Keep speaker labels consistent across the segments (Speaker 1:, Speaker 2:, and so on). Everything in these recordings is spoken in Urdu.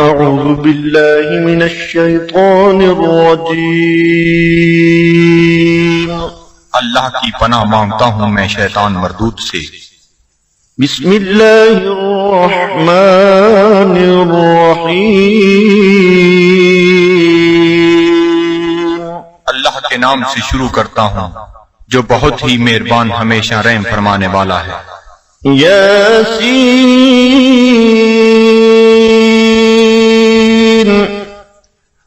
Speaker 1: أعوذ بالله من الشيطان الرجيم
Speaker 2: اللہ کی پناہ مانگتا ہوں میں شیطان مردود سے۔
Speaker 1: بسم الله الرحمن الرحيم
Speaker 2: اللہ کے نام سے شروع کرتا ہوں جو بہت ہی مہربان ہمیشہ رحم فرمانے والا ہے۔
Speaker 1: ياسين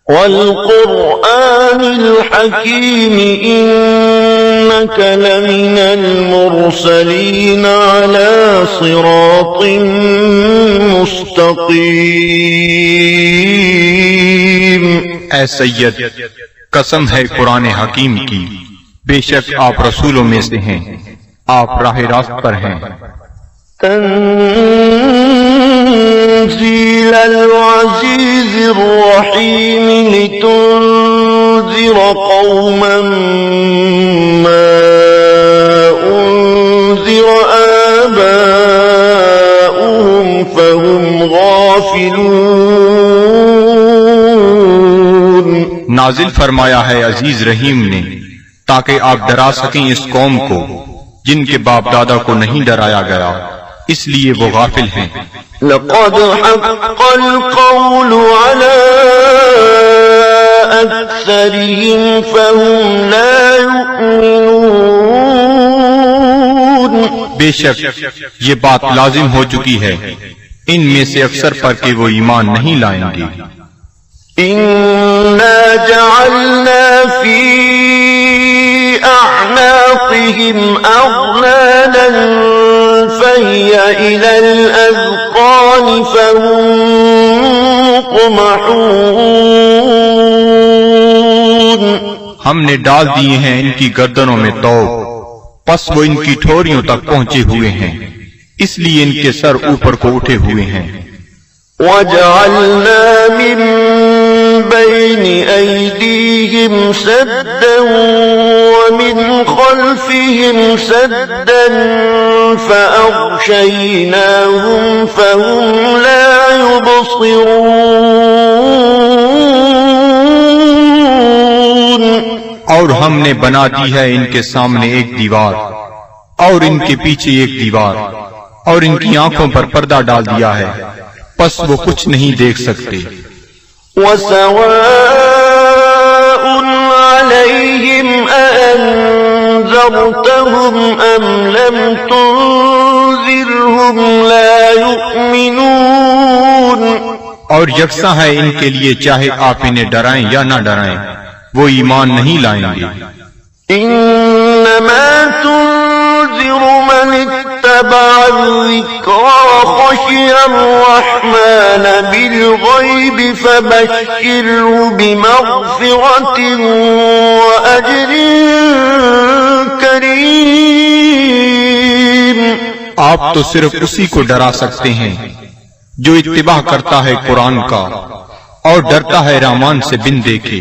Speaker 1: والقرآن الحكيم إنك لمن المرسلين على صراط مستقيم۔
Speaker 2: اے سید، قسم ہے قرآن حکیم کی، بے شک آپ رسولوں میں سے ہیں، آپ راہ راست پر ہیں۔
Speaker 1: تنزيل العزيز الرحيم لتنذر قوما ما أنذر آباؤهم فهم غافلون۔
Speaker 2: نازل فرمایا ہے عزیز رحیم نے تاکہ آپ ڈرا سکیں اس قوم کو جن کے باپ دادا کو نہیں ڈرایا گیا، اس لیے وہ غافل ہیں۔
Speaker 1: لقد حق القول على أكثرهم فهم لا يؤمنون۔
Speaker 2: بے شک یہ بات لازم ہو چکی ہے ان میں سے اکثر پر کہ وہ ایمان نہیں لائیں گے۔
Speaker 1: إنا جعلنا في أعناقهم أغلالا فهي إلى الأذقان فهم مقمحون۔
Speaker 2: ہم نے ڈال دیے ہیں ان کی گردنوں میں توق، پس وہ ان کی ٹھوریوں تک پہنچے ہوئے ہیں، اس لیے ان کے سر اوپر کو اٹھے ہوئے ہیں۔
Speaker 1: وَجَعَلْنَا مِن بَيْنِ أَيْدِيهِمْ سَدًّا وَمِنْ خَلْفِهِمْ سَدًّا فَأَغْشَيْنَاهُمْ فَهُمْ لَا يُبْصِرُونَ۔
Speaker 2: اور ہم نے بنا دی ہے ان کے سامنے ایک دیوار اور ان کے پیچھے ایک دیوار، اور ان کی آنکھوں پر پردہ ڈال دیا ہے، پس وہ کچھ نہیں دیکھ سکتے۔
Speaker 1: وَسَوَاءٌ عَلَيْهِمْ أَأَنذَرْتَهُمْ أَمْ لَمْ تُنذِرْهُمْ لَا يُؤْمِنُونَ۔
Speaker 2: اور یکساں ہے ان کے لیے چاہے آپ انہیں ڈرائیں یا نہ ڈرائیں، وہ ایمان نہیں لائیں گے۔
Speaker 1: إِنَّمَا تُنذِرُ مَنِ اتَّبَعَ الذِّكْرَ وَخَشِيَ الرَّحْمَنَ بِالْغَيْبِ فَبَشِّرْهُ بِمَغْفِرَةٍ وَأَجْرٍ كَرِيمٍ۔
Speaker 2: آپ تو صرف اسی کو ڈرا سکتے ہیں جو اتباع کرتا ہے قرآن کا اور ڈرتا ہے رحمان سے بن دیکھے،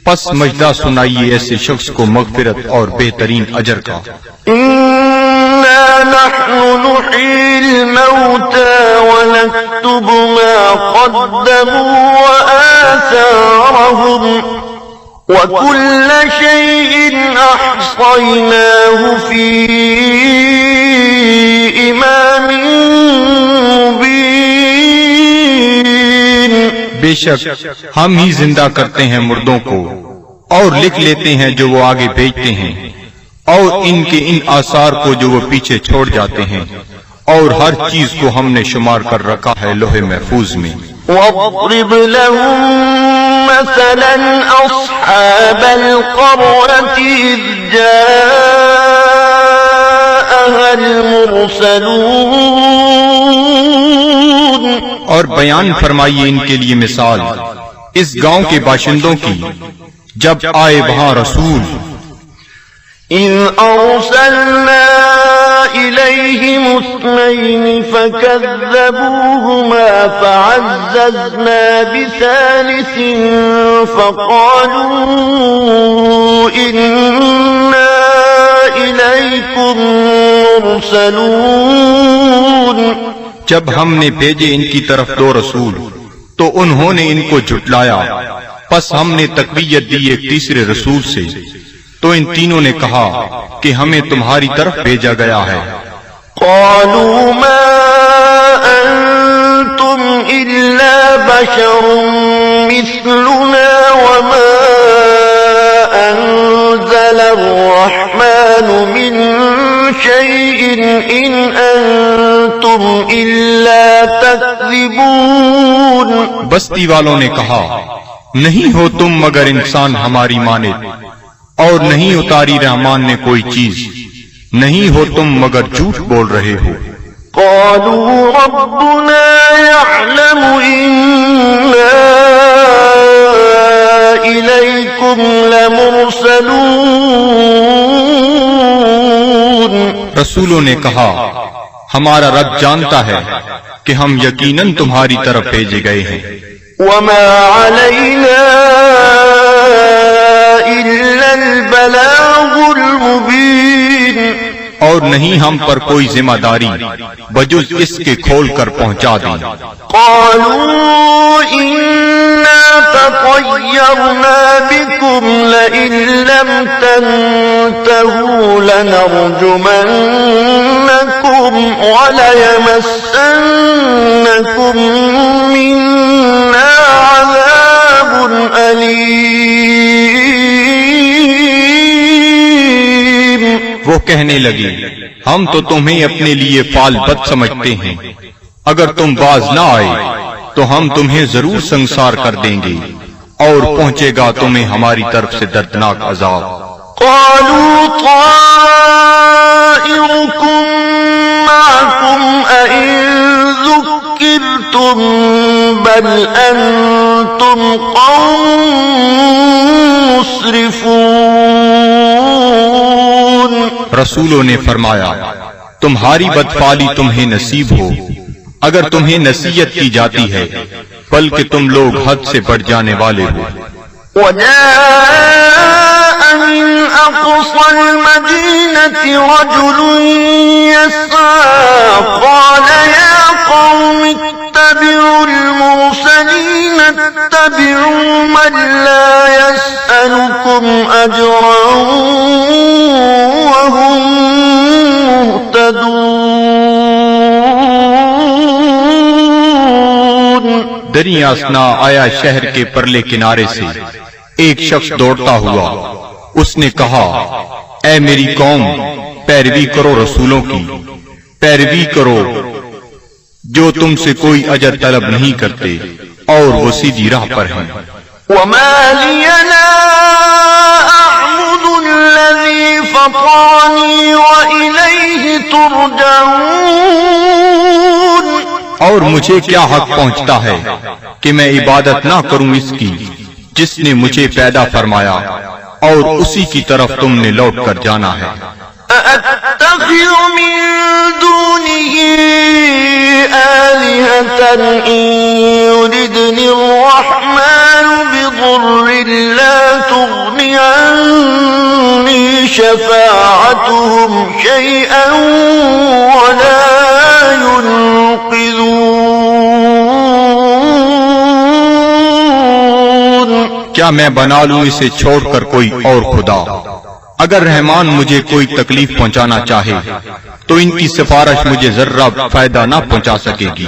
Speaker 2: پس مجدہ سنائیے ایسے شخص کو مغفرت اور بہترین اجر کا۔
Speaker 1: إِنَّا نَحْنُ نُحْيِي الْمَوْتَى وَنَكْتُبُ مَا قَدَّمُوا وَآثَارَهُمْ وَكُلَّ شَيْءٍ أَحْصَيْنَاهُ فِي إِمَامٍ مُبِينٍ۔
Speaker 2: بے شک ہم ہی زندہ کرتے ہیں مردوں کو اور لکھ لیتے ہیں جو وہ آگے بھیجتے ہیں، اور ان کے ان آثار کو جو وہ پیچھے چھوڑ جاتے ہیں، اور ہر چیز کو ہم نے شمار کر رکھا ہے لوح محفوظ میں۔
Speaker 1: وَاضْرِبْ لَهُم مَّثَلًا أَصْحَابَ الْقَرْيَةِ إِذْ جَاءَهَا الْمُرْسَلُونَ۔
Speaker 2: اور بیان فرمائیے ان کے لیے مثال اس گاؤں کے باشندوں کی جب آئے وہاں رسول۔
Speaker 1: إِذْ أَرْسَلْنَا إِلَيْهِمُ اثْنَيْنِ فَكَذَّبُوهُمَا فَعَزَّزْنَا بِثَالِثٍ فَقَالُوا إِنَّا إِلَيْكُمْ مُرْسَلُونَ۔
Speaker 2: جب ہم نے بھیجے ان کی طرف دو رسول تو انہوں نے ان کو جھٹلایا، پس ہم نے تقویت دی ایک تیسرے رسول سے، تو ان تینوں نے کہا کہ ہمیں تمہاری طرف بھیجا گیا ہے۔
Speaker 1: قالوا ما أنتم إلا بشر مثلنا وما أنزل الرحمن من شيء إن أنتم إلا تكذبون۔
Speaker 2: بستی والوں نے کہا، نہیں ہو تم مگر انسان ہماری مانند، اور نہیں اتاری رحمان نے کوئی چیز، نہیں ہو تم مگر جھوٹ بول رہے ہو۔
Speaker 1: قالوا ربنا يعلم إنا إليكم لمرسلون۔
Speaker 2: رسولوں نے کہا، ہمارا رب جانتا ہے کہ ہم یقیناً تمہاری طرف بھیجے گئے ہیں۔
Speaker 1: وما علينا إلا البلاغ المبين۔
Speaker 2: اور نہیں ہم پر کوئی ذمہ داری بجز اس کے کھول کر پہنچا دیں۔
Speaker 1: قالوا إنا تطيرنا بكم لئن لم تنتهوا لنرجمنكم وليمسنكم منا عذاب أليم۔
Speaker 2: وہ کہنے لگی، ہم تو تمہیں اپنے لیے فال بد سمجھتے ہیں، اگر تم باز نہ آئے تو ہم تمہیں ضرور سنسار کر دیں گے، اور پہنچے گا تمہیں ہماری طرف سے دردناک عذاب۔
Speaker 1: قالوا طائركم معكم أئن ذكرتم بل أنتم قوم مسرفون۔
Speaker 2: رسولوں نے فرمایا، تمہاری بدفعلی تمہیں نصیب ہو اگر تمہیں نصیحت کی جاتی ہے، بلکہ تم لوگ حد سے بڑھ جانے والے ہو۔
Speaker 1: وجاء من أقصى المدينة رجل يسعى قال يا قوم اتبعوا المرسلين اتبعوا من لا يسألكم أجرا وهم مهتدون۔
Speaker 2: دریا اسنا آیا شہر کے پرلے کنارے سے ایک شخص دوڑتا ہوا، اس نے کہا، اے میری قوم، پیروی کرو رسولوں کی، پیروی کرو جو تم سے کوئی اجر طلب نہیں کرتے اور وہ سیدھی راہ پر ہیں۔
Speaker 1: وما لي لا أعبد الذي فطرني وإليه ترجعون۔
Speaker 2: اور مجھے کیا حق پہنچتا ہے کہ میں عبادت نہ کروں اس کی جس نے مجھے پیدا فرمایا، اور اسی کی طرف تم نے لوٹ کر جانا ہے۔
Speaker 1: أأتخذ من دونه آلهة إن يردني الرحمن بضر لا تغني عني شفاعتهم شيئا ولا ينقذون۔
Speaker 2: کیا میں بنا لوں اسے چھوڑ کر کوئی اور خدا؟ اگر رحمان مجھے کوئی تکلیف پہنچانا چاہے تو ان کی سفارش مجھے ذرہ فائدہ نہ پہنچا سکے گی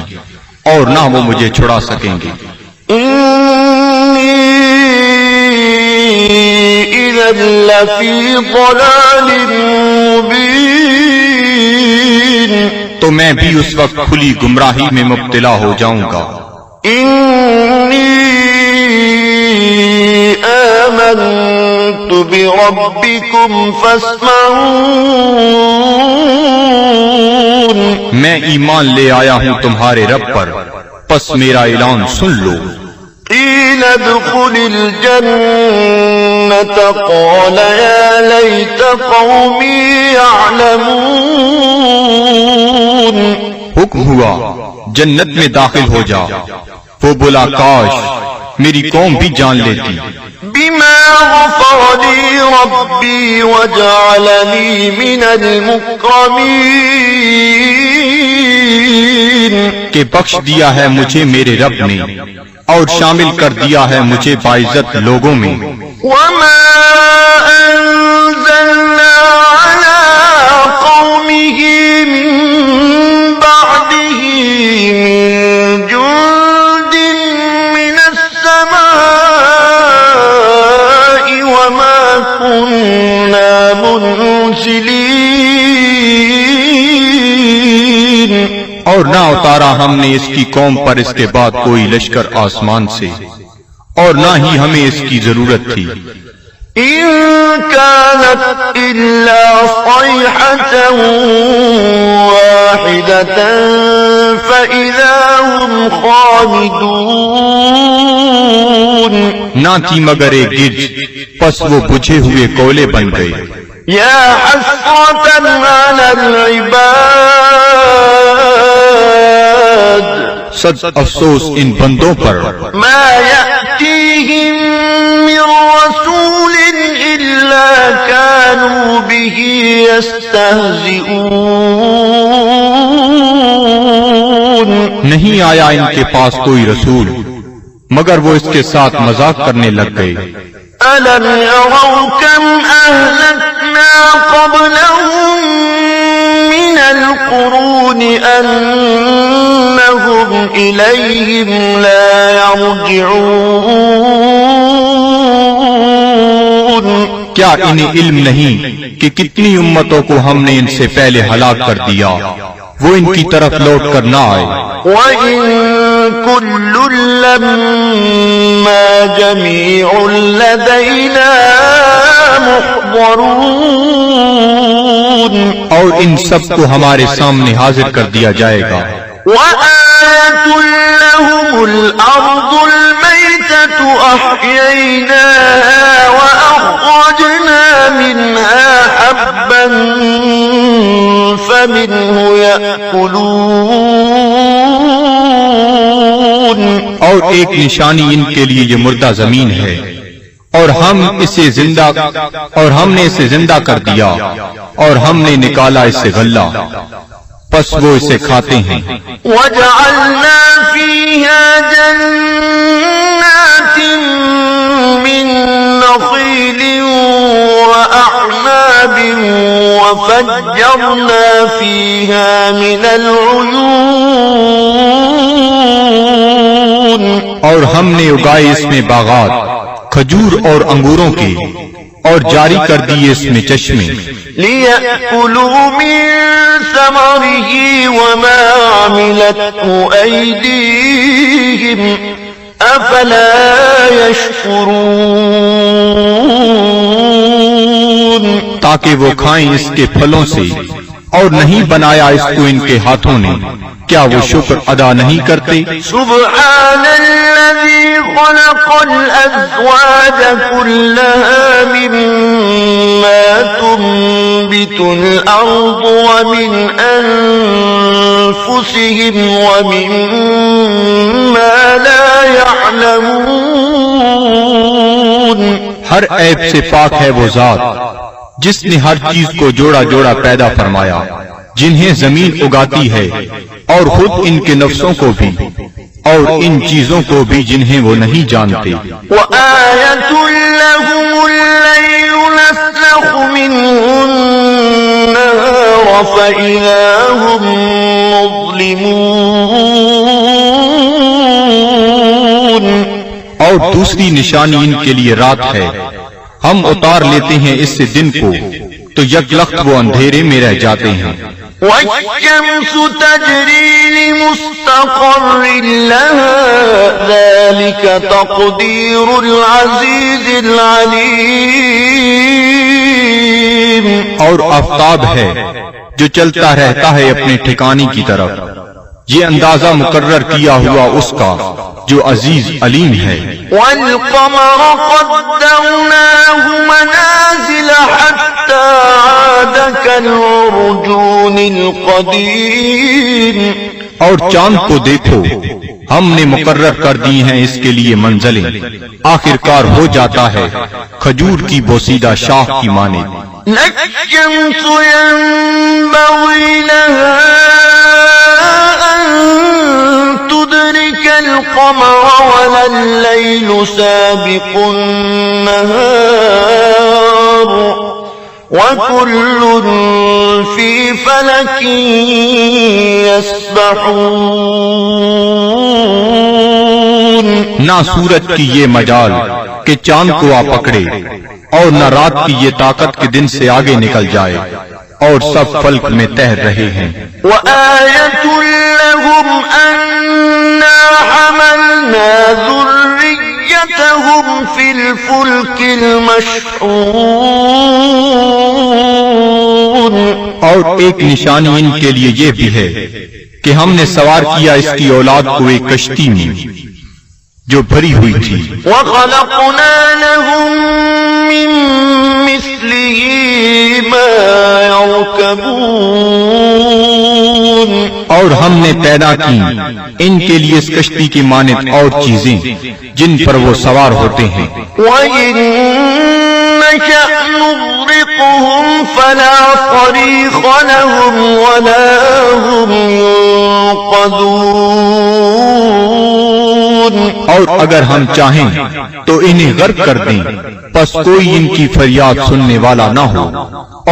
Speaker 2: اور نہ وہ مجھے چھڑا سکیں گے۔
Speaker 1: إني إذا لفي ضلال مبين۔
Speaker 2: تو میں بھی اس وقت کھلی گمراہی میں مبتلا ہو جاؤں گا۔
Speaker 1: إني آمنت بربكم فاسمعون۔
Speaker 2: میں ایمان لے آیا ہوں تمہارے رب پر، پس میرا اعلان سن لو۔
Speaker 1: قيل ادخل الجنة قال يا ليت قومي يعلمون۔
Speaker 2: حکم ہوا جنت میں داخل ہو جا، وہ بولا کاش میری قوم بھی جان لیتی۔
Speaker 1: بما غفر لي ربي وجعلني من المكرمين۔
Speaker 2: کہ بخش دیا ہے مجھے میرے رب نے اور شامل کر دیا ہے مجھے باعزت لوگوں میں.
Speaker 1: وما أنزلنا على قومه من بعده من جند من السماء وما كنا منزلين.
Speaker 2: اور نہ اتارا ہم نے اس کی قوم پر اس کے بعد کوئی لشکر آسمان سے اور نہ ہی ہمیں اس کی ضرورت تھی.
Speaker 1: إن كانت إلا صيحة واحدة فإذا هم خامدون.
Speaker 2: نہ تھی مگر ایک گرج، پس وہ بجھے ہوئے کولے بن گئے.
Speaker 1: يا حسرة على العباد
Speaker 2: صد افسوس ان بندوں پر
Speaker 1: ما يأتيهم من رسول إلا كانوا به يستهزئون.
Speaker 2: نہیں آیا ان کے پاس کوئی رسول مگر وہ اس کے ساتھ مذاق کرنے لگ گئے.
Speaker 1: ألم يروا كم أهلكنا قبلهم من القرون أنهم إليهم لا يرجعون.
Speaker 2: کیا انہیں علم نہیں کہ کتنی امتوں کو ہم نے ان سے پہلے ہلاک کر دیا وہ ان کی طرف لوٹ کر نہ آئے.
Speaker 1: وَإِن كُلٌّ لَّمَّا جَمِيعٌ لَّدَيْنَا مُحْضَرُونَ.
Speaker 2: اور ان سب کو ہمارے سامنے حاضر کر دیا جائے گا.
Speaker 1: وَآيَةٌ لَّهُمُ الْأَرْضُ الْمَيْتَةُ أَحْيَيْنَاهَا وَأَخْرَجْنَا مِنْهَا حَبًّا فَمِنْهُ يَأْكُلُونَ.
Speaker 2: اور ایک نشانی ان کے لیے یہ مردہ زمین ہے اور ہم نے اسے زندہ کر دیا اور ہم نے نکالا اس سے غلہ پس وہ اسے کھاتے ہیں.
Speaker 1: وَجَعَلْنَا فِيهَا جَنَّاتٍ مِّن نَّخِيلٍ وَأَعْنَابٍ وَفَجَّرْنَا فِيهَا مِنَ الْعُيُونِ.
Speaker 2: اور ہم نے اگائے اس میں باغات کھجور اور انگوروں کے اور جاری کر دیے اس میں چشمے.
Speaker 1: لِيَأْكُلُوا مِن ثَمَرِهِ وَمَا عَمِلَتْهُ أَيْدِيهِمْ أَفَلَا يَشْكُرُونَ.
Speaker 2: تاکہ وہ کھائیں اس کے پھلوں سے اور نہیں بنایا اس کو ان کے ہاتھوں نے، کیا وہ شکر ادا نہیں کرتے؟
Speaker 1: سبحان الذي خلق الأزواج كلها مما تنبت الأرض ومن أنفسهم ومما لا يعلمون.
Speaker 2: ہر عیب سے پاک ہے وہ ذات جس نے ہر چیز کو جوڑا جوڑا پیدا فرمایا، جنہیں زمین اگاتی ہے اور خود ان کے نفسوں کو بھی اور ان چیزوں کو بھی جنہیں وہ نہیں جانتے.
Speaker 1: وَآيَةٌ لَّهُمُ اللَّيْلُ نَسْلَخُ مِنْهُ النَّهَارَ فَإِذَا هُم مُّظْلِمُونَ.
Speaker 2: اور دوسری نشانی ان کے لیے رات ہے، ہم اتار لیتے ہیں اس سے دن کو تو یک لخت وہ اندھیرے میں رہ جاتے ہیں.
Speaker 1: وَالشَّمْسُ تَجْرِي لِمُسْتَقَرٍّ لَّهَا ذَلِكَ تَقْدِيرُ الْعَزِيزِ الْعَلِيمِ.
Speaker 2: اور آفتاب ہے جو چلتا رہتا ہے اپنے ٹھکانے کی طرف، یہ اندازہ مقرر کیا ہوا اس کا جو عزیز علیم ہے.
Speaker 1: وَالْقَمَرَ قَدَّرْنَاهُ مَنَازِلَ حَتَّى عَادَ كَالْعُرْجُونِ الْقَدِيمِ.
Speaker 2: اور چاند کو دیکھو، ہم نے مقرر کر دی ہیں اس کے لیے منزلیں، آخر کار ہو جاتا ہے کھجور کی بوسیدہ شاخ کی مانند.
Speaker 1: لَلشَّمْسُ يَنبَغِي لَهَا أَن تدرك القمر ولا الليل سابق النهار وكل في فلك يسبحون.
Speaker 2: نہ سورج کی یہ مجال کہ چاند کو آ پکڑے، اور نہ رات کی یہ طاقت کہ دن سے آگے نکل جائے، اور سب فلک میں تیر رہے ہیں.
Speaker 1: وآية لهم أنا حملنا ذريتهم في الفلك المشحون.
Speaker 2: اور ایک نشانی ان کے لیے یہ بھی ہے کہ ہم نے سوار کیا اس کی اولاد کو ایک کشتی میں جو بھری ہوئی تھی.
Speaker 1: وخلقنا لهم من مثله ما يركبون.
Speaker 2: اور ہم نے پیدا کی ان کے لیے اس کشتی کی مانند اور چیزیں جن پر وہ سوار ہوتے ہیں.
Speaker 1: وَإِن نَّشَأْ نُغْرِقْهُمْ فَلَا صَرِيخَ لَهُمْ وَلَا هُمْ يُنقَذُونَ.
Speaker 2: اور اگر ہم چاہیں تو انہیں غرق کر دیں، پس کوئی ان کی فریاد سننے والا نہ ہو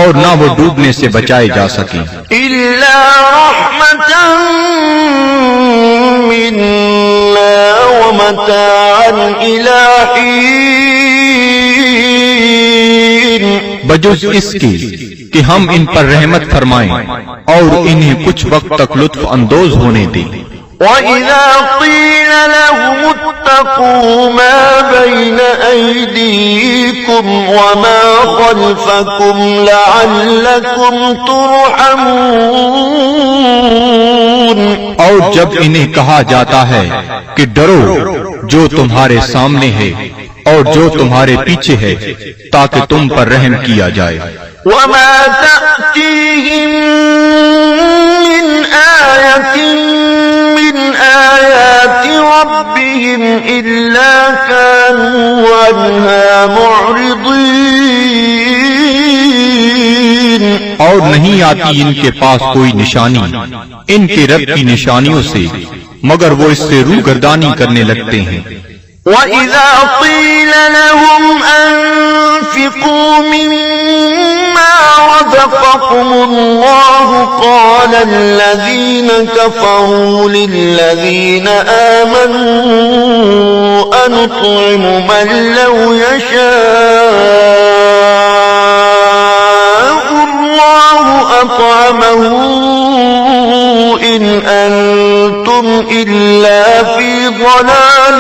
Speaker 2: اور نہ وہ ڈوبنے سے بچائے جا سکیں.
Speaker 1: إِلَّا رَحْمَةً مِّنَّا وَمَتَاعًا إِلَىٰ حِينٍ.
Speaker 2: بجز اس کے کہ ہم ان پر رحمت فرمائیں اور انہیں کچھ وقت تک لطف اندوز ہونے دیں.
Speaker 1: وَإِذَا قِيلَ لَهُمُ اتَّقُوا مَا بَيْنَ أَيْدِيكُمْ وَمَا خَلْفَكُمْ لَعَلَّكُمْ تُرْحَمُونَ.
Speaker 2: اور جب انہیں کہا جاتا ہے کہ ڈرو جو تمہارے سامنے ہے اور جو تمہارے پیچھے ہے تاکہ تم پر رحم کیا جائے.
Speaker 1: وَمَا تَأْتِيهِم مِّنْ آيَةٍ مِّنْ آيَاتِ رَبِّهِمْ إِلَّا كَانُوا عَنْهَا مُعْرِضِينَ.
Speaker 2: اور نہیں آتی ان کے پاس کوئی نشانی ان کے رب کی نشانیوں سے مگر وہ اس سے روگردانی کرنے لگتے ہیں.
Speaker 1: وَإِذَا قِيلَ لَهُمْ أَنفِقُوا مِمَّا رَزَقَكُمُ اللَّهُ قَالَ الَّذِينَ كَفَرُوا لِلَّذِينَ آمَنُوا أَنُطْعِمُ مَن لَّوْ يَشَاءُ اللَّهُ أَطْعَمَهُ إِنْ أَنتُمْ إِلَّا فِي ضَلَالٍ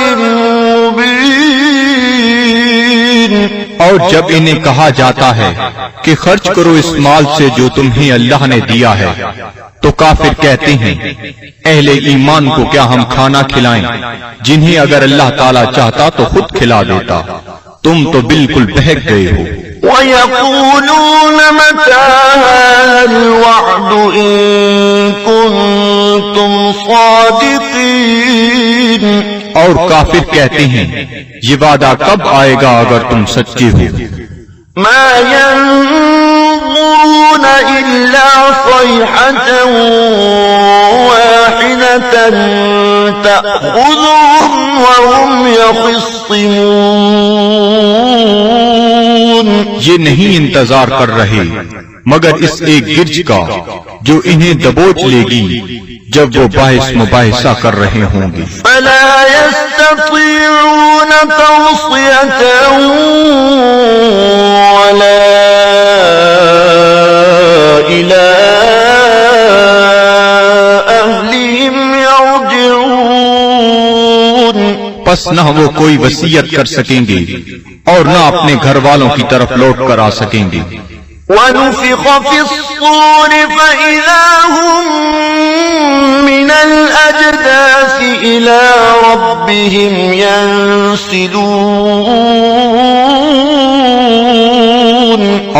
Speaker 1: مُبِينٍ.
Speaker 2: اور جب انہیں کہا جاتا ہے کہ خرچ کرو اس مال سے جو تمہیں اللہ نے دیا ہے تو کافر کہتے ہیں اہل ایمان کو کیا ہم کھانا کھلائیں جنہیں اگر اللہ تعالیٰ چاہتا تو خود کھلا دیتا. تم تو بالکل بہک گئے ہو.
Speaker 1: وَيَقُولُونَ مَتَىٰ هَٰذَا الْوَعْدُ إِن كُنتُمْ صَادِقِينَ.
Speaker 2: اور کافر کہتے ہیں یہ وعدہ کب آئے گا اگر تم سچے ہو.
Speaker 1: مَا يَنظُرُونَ إِلَّا صَيْحَةً وَاحِدَةً تَأْخُذُهُمْ وَهُمْ يَخِصِّمُونَ.
Speaker 2: یہ نہیں انتظار کر رہے مگر اس ایک گرج کا جو انہیں دبوچ لے گی جب وہ باعث مباحثہ کر رہے ہوں گے.
Speaker 1: فَلَا يَسْتَطِيعُونَ تَوْصِيَةً وَلَا إِلَىٰ أَهْلِهِمْ يَرْجِعُونَ.
Speaker 2: پس نہ وہ کوئی وصیت کر سکیں گے اور نہ اپنے گھر والوں کی طرف لوٹ کر آ سکیں گے.
Speaker 1: وَنُفِخَ فِي الصُّورِ فَإِذَا هُم مِّنَ الْأَجْدَاثِ إِلَىٰ رَبِّهِمْ يَنسِلُونَ.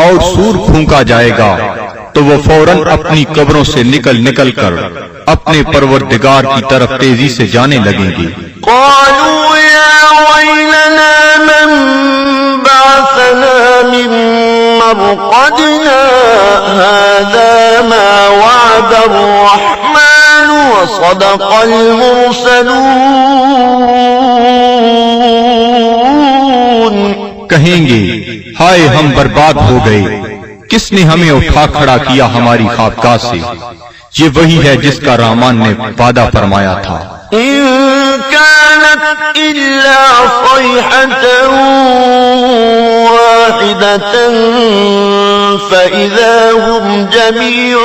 Speaker 2: اور سور پھونکا جائے گا تو وہ فوراً اپنی قبروں سے نکل کر اپنے پروردگار کی طرف تیزی سے جانے لگیں گے.
Speaker 1: قَالُوا يَا وَيْلَنَا مَن بَعَثَنَا مِن مَّرْقَدِنَا هَٰذَا مَا وَعَدَ الرَّحْمَٰنُ وصدق المرسلون.
Speaker 2: کہیں گے ہائے ہم برباد ہو گئے، کس نے ہمیں اٹھا کھڑا کیا ہماری خوابگاہ سے؟ یہ وہی ہے جس کا رحمان نے وعدہ فرمایا تھا.
Speaker 1: إن كانت إلا صيحة واحدة فإذا هم جميع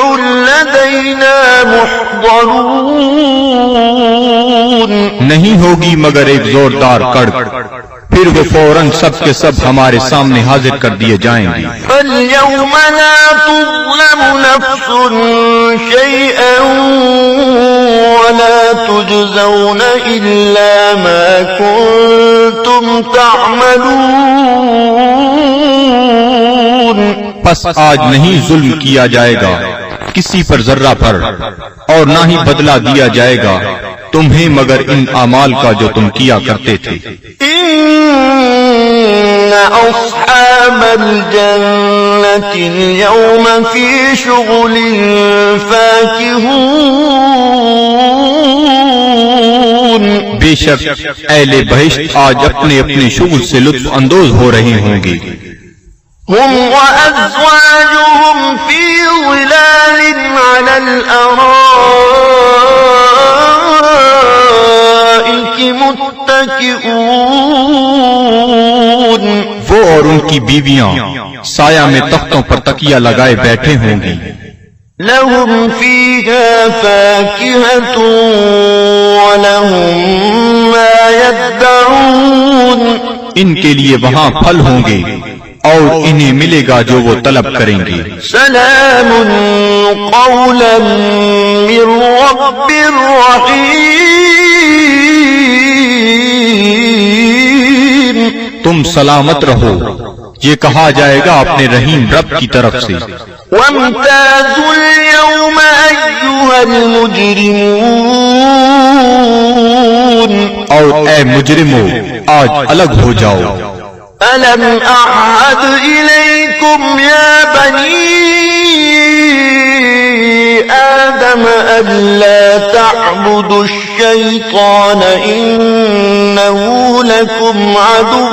Speaker 1: لدينا محضرون.
Speaker 2: نہیں ہوگی مگر ایک زوردار کڑک، پھر وہ فوراً سب کے سب ہمارے سامنے حاضر کر دیے جائیں گے.
Speaker 1: فاليوم لا تظلم نفس شيئا ولا تجزون إلا ما كنتم تعملون.
Speaker 2: پس آج نہیں ظلم کیا جائے گا کسی پر ذرہ پر، اور نہ ہی بدلہ دیا جائے گا تمہیں مگر ان اعمال کا جو تم کیا کرتے تھے.
Speaker 1: إن أصحاب الجنة اليوم في شغل فاكهون.
Speaker 2: بے شک اہل بہشت آج اپنے اپنے شغل سے لطف اندوز ہو رہے ہوں گے.
Speaker 1: هم وأزواجهم في ظلال على الأرائك متكئون.
Speaker 2: وہ اور ان کی بیویاں سایہ میں تختوں پر تکیہ لگائے بیٹھے ہوں گی.
Speaker 1: لهم فيها فاكهة ولهم ما يدعون.
Speaker 2: ان کے لیے وہاں پھل ہوں گے اور انہیں ملے گا جو وہ طلب کریں گے.
Speaker 1: سلام قولا من رب رحیم.
Speaker 2: تم سلامت رہو، یہ کہا جائے گا اپنے رحیم رب کی طرف سے.
Speaker 1: وامتازوا اليوم أيها المجرمون.
Speaker 2: اور اے مجرمو آج الگ ہو جاؤ.
Speaker 1: ألم أعهد إليكم يا بني آدم ألا تعبدوا الشيطان إنه لكم عدو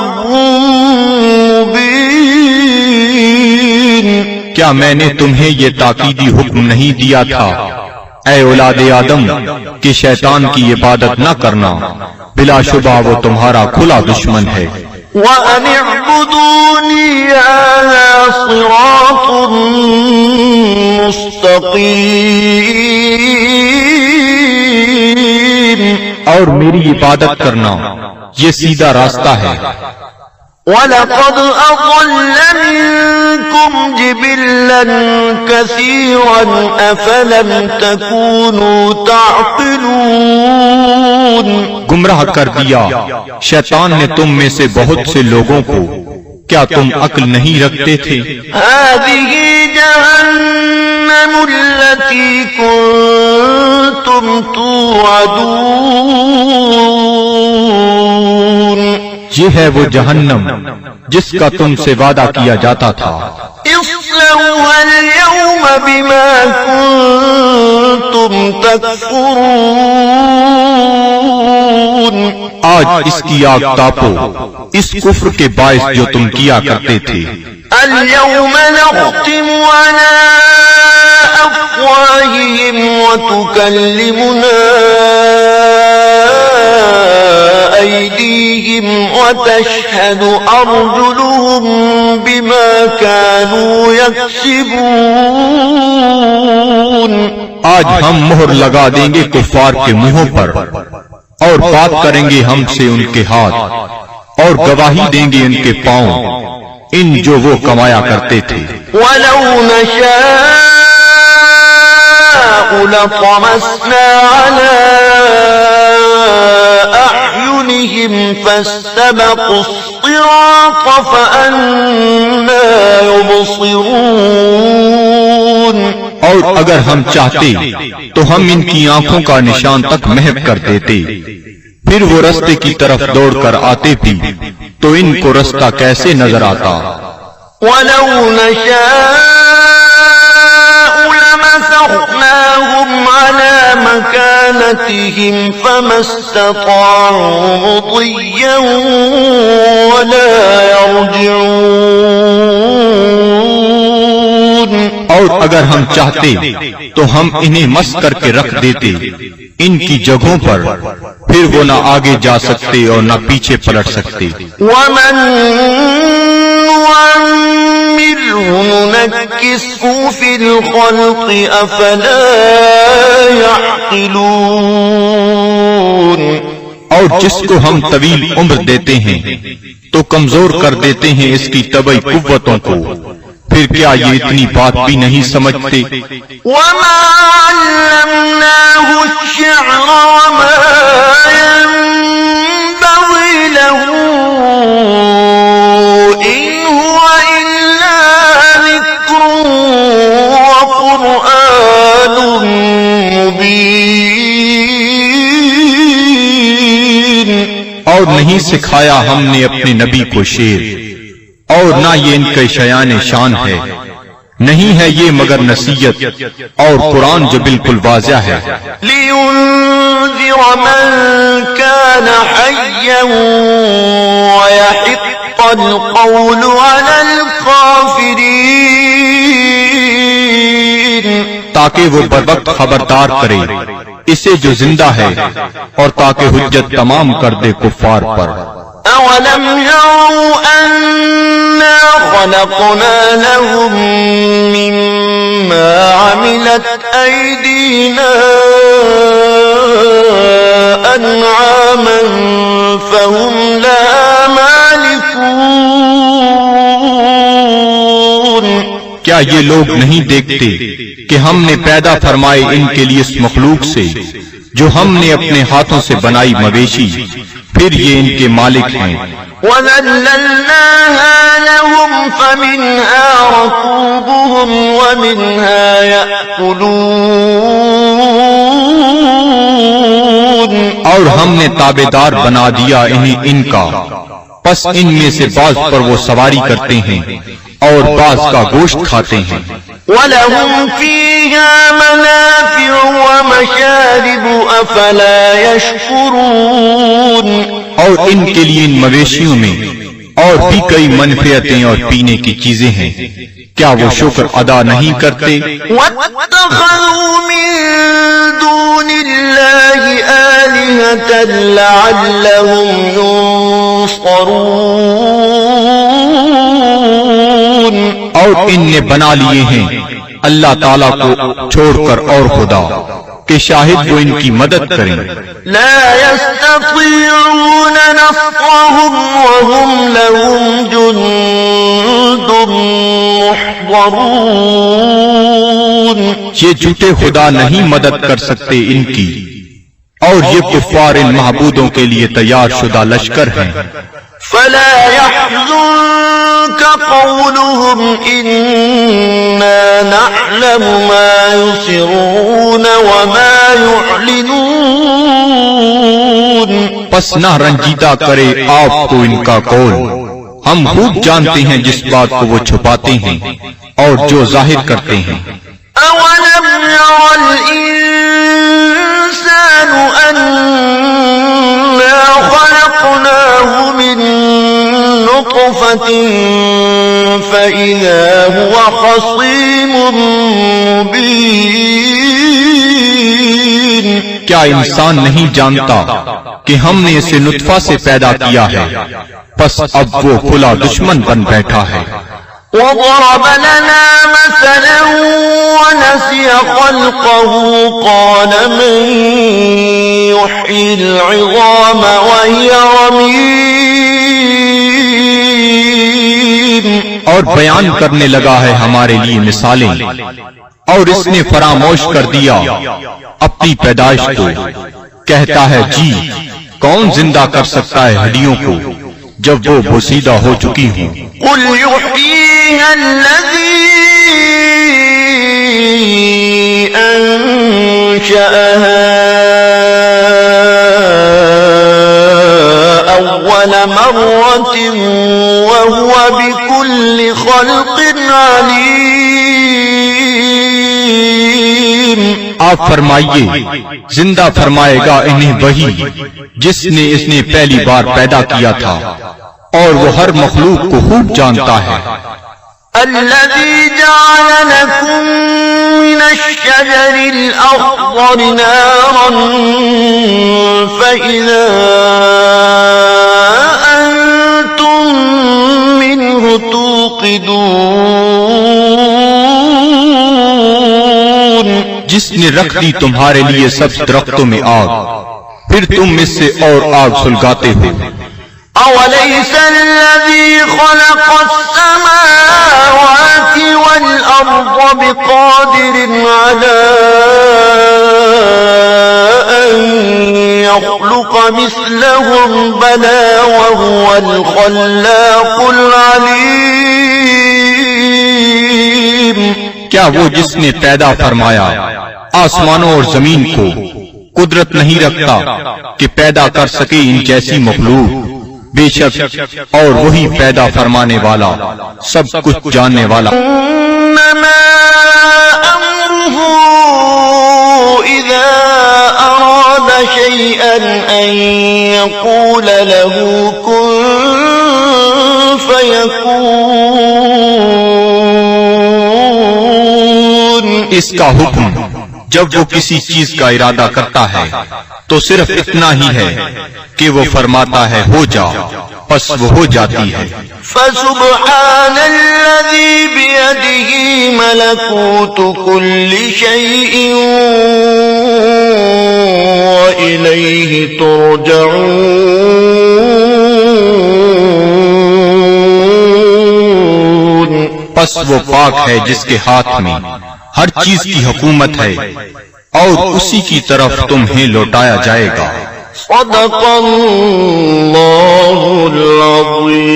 Speaker 1: مبين.
Speaker 2: کیا میں نے تمہیں یہ تاکیدی حکم نہیں دیا تھا اے اولاد آدم کہ شیطان کی عبادت نہ کرنا، بلا شبہ وہ تمہارا کھلا دشمن ہے.
Speaker 1: وَأَنِ اعْبُدُونِي هَذَا صِرَاطٌ مُسْتَقِيمٌ.
Speaker 2: اور میری عبادت کرنا یہ سیدھا راستہ ہے.
Speaker 1: وَلَقَدْ أَضَلَّ مِنكُمْ جِبِلًّا كَثِيرًا أَفَلَمْ تَكُونُوا تَعْقِلُونَ.
Speaker 2: گمراہ کر دیا شیطان نے تم میں سے بہت سے لوگوں کو، کیا تم عقل نہیں رکھتے تھے؟
Speaker 1: هَذِهِ جَهَنَّمُ الَّتِي كُنتُمْ تُوعَدُونَ.
Speaker 2: یہ ہے وہ جہنم جس کا تم سے وعدہ کیا جاتا تھا.
Speaker 1: اصلوها اليوم بما كنتم تكفرون.
Speaker 2: آج اس کی آگ تاپو اس کفر کے باعث جو تم کیا کرتے تھے.
Speaker 1: اليوم نختم على أفواههم وتكلمنا أيديهم وتشهد أرجلهم بما كانوا يكسبون.
Speaker 2: آج ہم مہر لگا دیں گے کفار کے منہوں پر، اور بات کریں گے ہم سے ان کے ہاتھ، اور گواہی دیں گے ان کے پاؤں ان جو وہ کمایا کرتے تھے.
Speaker 1: وَلَوْ نَشَاءُ لَطَمَسْنَا عَلَىٰ أَعْيُنِهِمْ فَاسْتَبَقُوا الصِّرَاطَ فَأَنَّىٰ يُبْصِرُونَ.
Speaker 2: اور اگر ہم چاہتے تو ہم ان کی آنکھوں کا نشان تک محو کر دیتے، پھر وہ رستے کی طرف دوڑ کر آتے بھی تو ان کو رستہ کیسے نظر آتا.
Speaker 1: وَلَوْ نَشَاءُ لَمَسَخْنَاهُمْ عَلَىٰ مكانتهم فما استطاعوا مضيا ولا يرجعون.
Speaker 2: اور اگر ہم چاہتے تو ہم انہیں مس کر کے رکھ دیتے ان کی جگہوں پر، پھر وہ نہ آگے جا سکتے اور نہ پیچھے پلٹ سکتے.
Speaker 1: ومن نعمره ننكسه في الخلق أفلا يعقلون.
Speaker 2: اور جس کو ہم طویل عمر دیتے ہیں تو کمزور کر دیتے ہیں اس کی طبعی قوتوں کو، پھر کیا یہ اتنی بات بھی نہیں سمجھتے؟
Speaker 1: وما علمناه الشعر وما ينبغي له إن هو إلا ذكر وقرآن مبين.
Speaker 2: اور نہیں سکھایا ہم نے اپنے نبی کو شعر، اور نہ یہ ان کے شیان شان ہے، نہیں ہے یہ مگر نصیحت اور قرآن جو بالکل واضح ہے.
Speaker 1: لِيُنذِرَ مَن كَانَ حَيًّا وَيَحِقَّ الْقَوْلُ عَلَى الْكَافِرِينَ.
Speaker 2: تاکہ وہ بروقت خبردار کرے اسے جو زندہ ہے، اور تاکہ حجت تمام کر دے کفار پر.
Speaker 1: أَوَلَمْ يَرَوْا أَنَّا خَلَقْنَا لَهُم مِّمَّا عَمِلَتْ أَيْدِينَا أَنْعَامًا فَهُمْ لَهَا مَالِكُونَ.
Speaker 2: کیا یہ لوگ نہیں دیکھتے کہ ہم نے پیدا فرمائے ان کے لیے اس مخلوق سے جو ہم نے اپنے ہاتھوں سے بنائی مویشی، پھر یہ ان کے مالک ہیں.
Speaker 1: وَذَلَّلْنَاهَا لَهُمْ فَمِنْهَا رَكُوبُهُمْ وَمِنْهَا يَأْكُلُونَ.
Speaker 2: اور ہم نے تابعدار بنا دیا انہیں ان کا، پس ان میں سے بعض پر وہ سواری کرتے ہیں اور بعض کا گوشت کھاتے ہیں.
Speaker 1: وَلَهُمْ فِيهَا مَنَافِعُ وَمَشَارِبُ أَفَلَا يَشْكُرُونَ. اور ان کے لیے ان مویشیوں میں اور بھی کئی منفعتیں اور پینے کی چیزیں ہیں، کیا وہ شکر ادا نہیں کرتے؟ وَاتَّخَذُوا مِن دُونِ اللَّهِ آلِهَةً لَعَلَّهُمْ يُنصَرُونَ.
Speaker 2: اور ان نے بنا لیے ہیں اللہ تعالیٰ کو چھوڑ کر اور خدا کہ شاہد وہ ان کی مدد کریں.
Speaker 1: لا يستطيعون نصرهم وهم لهم جند محضرون.
Speaker 2: یہ جھوٹے خدا نہیں مدد کر سکتے ان کی، اور یہ کفار ان معبودوں کے لیے تیار شدہ لشکر ہیں.
Speaker 1: فلا يحزنك قولهم إنا نعلم ما يسرون وما يعلنون.
Speaker 2: پس نہ رنجیدہ کرے آپ کو ان کا قول، ہم خوب جانتے ہیں جس بات کو وہ چھپاتے ہیں اور جو ظاہر کرتے ہیں.
Speaker 1: أولم ير الإنسان أنا خلقناه من نطفة فإذا هو خصيم مبين.
Speaker 2: کیا انسان نہیں جانتا کہ ہم نے اسے نطفہ سے پیدا کیا ہے، پس اب وہ کھلا دشمن بن بیٹھا ہے.
Speaker 1: وضرب لنا مثلا ونسي خلقه قال من يحيي العظام وهي رميم.
Speaker 2: اور بیان کرنے لگا ہے ہمارے لیے مثالیں، اور اس نے فراموش کر دیا اپنی پیدائش کو. کہتا ہے جی کون زندہ کر سکتا ہے ہڈیوں کو جب وہ بوسیدہ ہو چکی ہوں.
Speaker 1: قل يحييها الذي أنشأها أول مرة وهو بكل خلق عليم. آپ فرمائیے زندہ فرمائے گا انہیں وہی جس نے اس نے پہلی بار پیدا کیا تھا، اور وہ ہر مخلوق کو خوب جانتا ہے۔
Speaker 3: الذي جعل لكم من الشجر الأخضر نارا فإذا أنتم منه توقدون،
Speaker 1: جس نے رکھ دی تمہارے لیے سبز درختوں میں آگ، پھر تم اس سے اور آگ سلگاتے ہو۔
Speaker 3: أوليس الذي خلق السماوات والأرض بقادر على أن يخلق مثلهم بلى وهو الخلاق العليم۔
Speaker 1: کیا وہ جس نے پیدا فرمایا آسمانوں اور زمین کو قدرت نہیں رکھتا کہ پیدا کر سکے ان جیسی مخلوق؟ بے شک اور وہی پیدا فرمانے والا، سب کچھ جاننے والا۔
Speaker 3: انما امره اذا اراد شيئا ان يقول له كن فيكون۔
Speaker 1: اس کا حکم جب وہ کسی چیز کا ارادہ کرتا ہے تو صرف اتنا ہی ہے کہ وہ فرماتا ہے ہو جا، پس وہ ہو جاتی ہے۔
Speaker 3: فسبحان الذي بيده ملكوت كل شيء وإليه ترجعون۔
Speaker 1: پس وہ پاک ہے جس کے ہاتھ میں ہر چیز کی حکومت ہے، اور اسی کی طرف تمہیں لوٹایا جائے گا۔
Speaker 3: صدق اللہ العظیم۔